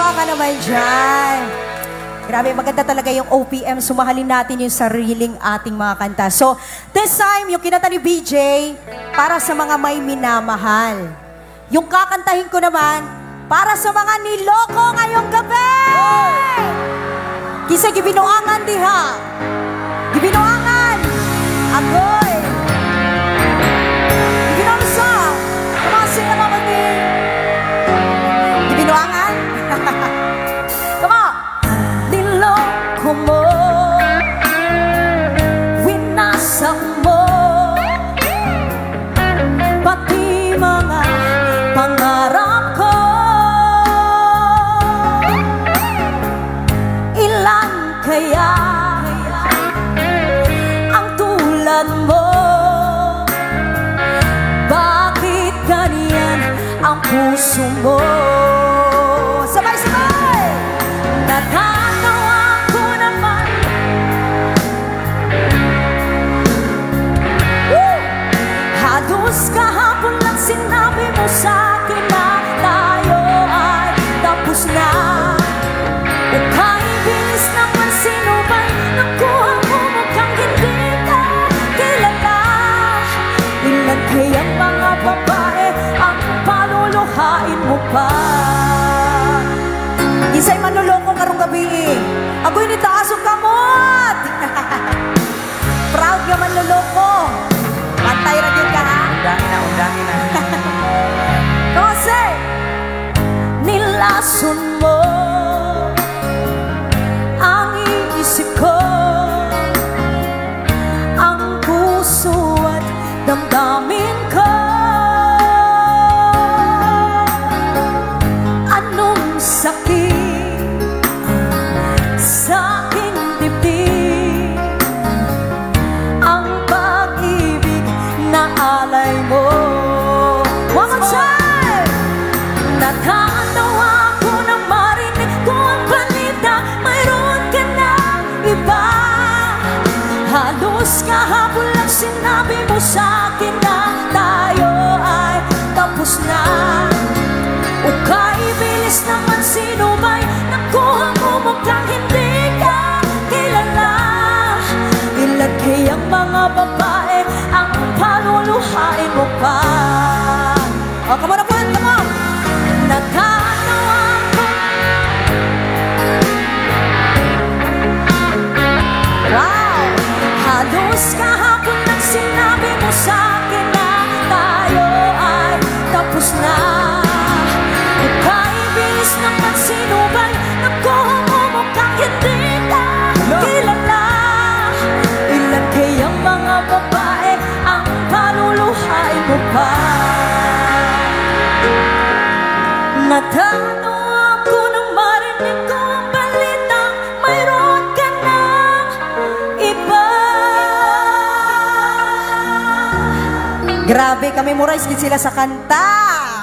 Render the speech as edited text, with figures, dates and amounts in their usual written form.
Natutuwa ka naman dyan. Grabe, maganda talaga yung OPM. Sumahalin natin yung sariling ating mga kanta. So, this time, yung kinanta ni BJ, para sa mga may minamahal. Yung kakantahin ko naman, para sa mga niloko ngayong gabi! Kisa gibinuangan diha. Gibinuangan! Agoy! Gibinuansa! Kumasing na mamagin! Gibinuangan? Come on! Niloko mo, winasak mo, pati mga pangarap ko. Ilan kaya ang tulad mo? Bakit ganyan ang puso mo? Sabay-sabay! Natatawa ko naman. Halos kahapon lang sinabi mo sa akin na tayo ay tapos na. O kahit bilis naman sino ba'y nakuha mo mukhang hindi ka kilala. Ilan kayang mga babae ang paluluhain mo pa? Isa'y manluloko karong gabi. Agoy ni taas o kamot. Proud nga manluloko. Pantay ra gyud ka ha. Undangin na. Kasi nilason mo ang iisip ko, ang puso at damdamin ko. Anong sakit sa aking dibdib, ang pag-ibig na alay mo. One more time! Natatawa ko na marinig ko ang balita, mayroon ka ng iba. Halos kahapon lang sinabi mo sa akin na tayo ay tapos na. O kaibilis naman sino ba'y nakuha mo mukhang hindi ka kilala. Ilan kayang mga babae ang paluluhain mo pa? Oh, come on, come on! Natatawa ko. Wow! Halos kahapon lang sinabi mo sa akin na tayo ay tapos na. O kaibilis naman sino ba'y nakuha mo mukhang hindi ka kilala. Ilan kayang mga babae ang paluluhain mo pa? Natatawa ko nang marinig ko ang balitang mayroon ka ng iba. Grabe, kami murais din sila sa kanta.